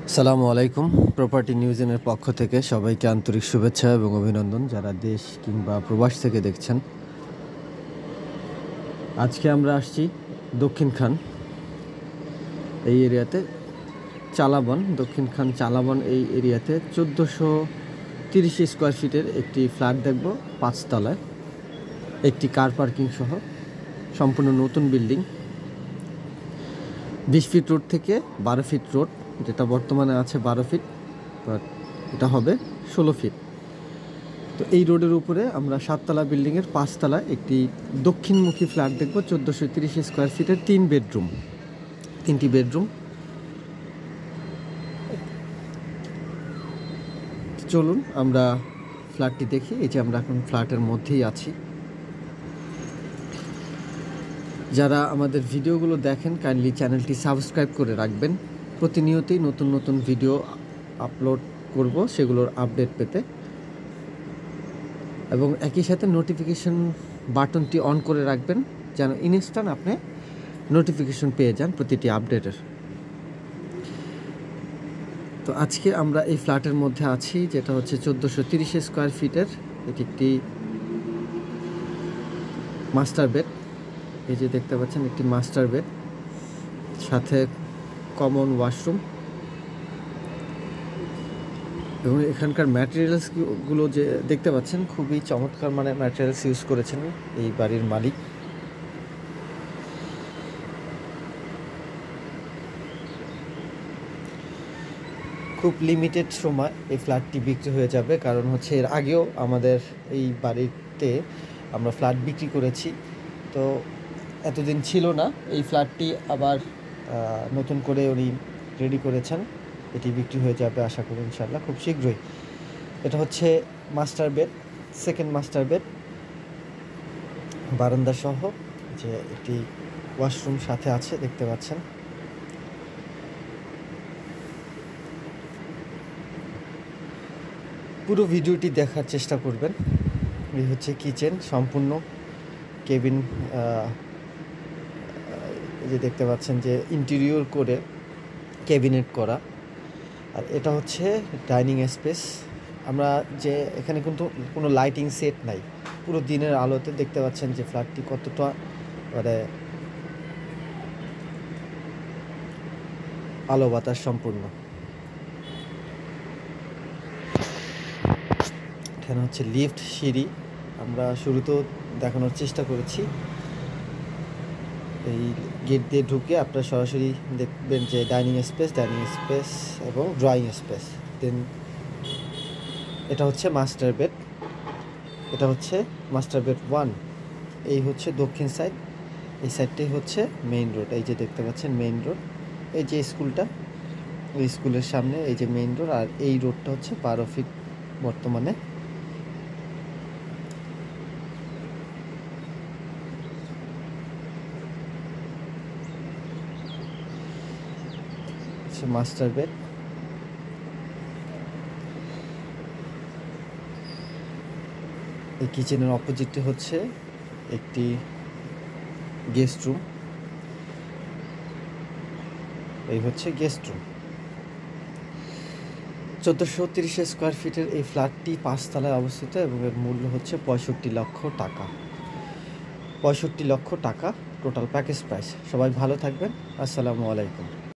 আসসালামু আলাইকুম। প্রপার্টি নিউজের পক্ষ থেকে সবাইকে আন্তরিক শুভেচ্ছা এবং অভিনন্দন যারা দেশ কিংবা প্রবাস থেকে দেখছেন। আজকে আমরা আসছি দক্ষিণ খান এই এরিয়াতে, চালাবন, দক্ষিণ খান চালাবন এই এরিয়াতে 1430 স্কোয়ার ফিটের একটি ফ্ল্যাট দেখব, 5 তলায়, একটি কার পার্কিং সহ, সম্পূর্ণ নতুন বিল্ডিং। 20 ফিট রোড থেকে 12 ফিট রোড, যেটা বর্তমানে আছে 12 ফিট, বাট এটা হবে 16 ফিট। তো এই রোডের উপরে আমরা 7 তলা বিল্ডিংয়ের 5 তলায় একটি দক্ষিণমুখী ফ্ল্যাট দেখব, 1430 স্কোয়ার ফিটের 3টি বেডরুম। চলুন আমরা ফ্ল্যাটটি দেখি। এই যে আমরা এখন ফ্ল্যাটের মধ্যেই আছি। যারা আমাদের ভিডিওগুলো দেখেন কাইন্ডলি চ্যানেলটি সাবস্ক্রাইব করে রাখবেন। প্রতিনিয়তই নতুন নতুন ভিডিও আপলোড করব, সেগুলোর আপডেট পেতে, এবং একই সাথে নোটিফিকেশন বাটনটি অন করে রাখবেন যেন ইনস্ট্যান্ট আপনি নোটিফিকেশন পেয়ে যান প্রতিটি আপডেটের। তো আজকে আমরা এই ফ্ল্যাটের মধ্যে আছি, যেটা হচ্ছে 1430 স্কোয়ার ফিটের। এটি একটি মাস্টার বেড। এই যে দেখতে পাচ্ছেন, একটি মাস্টার বেড, সাথে কমন ওয়াশরুম, এবং এখানকার ম্যাটেরিয়ালসগুলো যে দেখতে পাচ্ছেন খুবই চমৎকার মানের ম্যাটেরিয়ালস ইউজ করেছেন এই বাড়ির মালিক। খুব লিমিটেড সময় এই ফ্ল্যাটটি বিক্রি হয়ে যাবে, কারণ হচ্ছে এর আগেও আমাদের এই বাড়িতে আমরা ফ্ল্যাট বিক্রি করেছি। তো এতদিন ছিল না, এই ফ্ল্যাটটি আবার নতুন করে উনি রেডি করেছেন। এটি বিক্রি হয়ে যাবে আশা করি ইনশাল্লাহ খুব শীঘ্রই। এটা হচ্ছে master bed, second master bed, বারান্দা সহ, যে একটি ওয়াশরুম সাথে আছে দেখতে পাচ্ছেন। পুরো ভিডিওটি দেখার চেষ্টা করবেন। এই হচ্ছে কিচেন, সম্পূর্ণ কেবিন, যে দেখতে পাচ্ছেন যে ইন্টেরিয়র করে ক্যাবিনেট করা। আর এটা হচ্ছে ডাইনিং স্পেস। আমরা যে এখানে কিন্তু কোনো লাইটিং সেট নাই, পুরো দিনের আলোতে দেখতে পাচ্ছেন যে ফ্ল্যাটটি কতটা মানে আলো বাতাস সম্পূর্ণ। এখানে হচ্ছে লিফট, সিঁড়ি আমরা শুরুতেও দেখানোর চেষ্টা করেছি। এই গেট দিয়ে ঢুকে আপনারা সরাসরি দেখবেন যে ডাইনিং স্পেস এবং ড্রয়িং স্পেস। দেন এটা হচ্ছে মাস্টার বেড, এটা হচ্ছে মাস্টার বেড 1। এই হচ্ছে দক্ষিণ সাইড, এই সাইডটাই হচ্ছে মেইন রোড। এই যে দেখতে পাচ্ছেন মেইন রোড, এই যে স্কুলটা, ওই স্কুলের সামনে এই যে মেইন রোড। আর এই রোডটা হচ্ছে 12 ফিট বর্তমানে। মাস্টার বেড, এই কিচেনের অপোজিটে হচ্ছে একটি গেস্ট রুম। এই হচ্ছে গেস্ট রুম। 1430 স্কোয়ার ফিটের এই ফ্ল্যাটটি 5 তলায় অবস্থিত এবং এর মূল্য হচ্ছে 65 লক্ষ টাকা। 65 লক্ষ টাকা টোটাল প্যাকেজ প্রাইস। সবাই ভালো থাকবেন। আসসালামু আলাইকুম।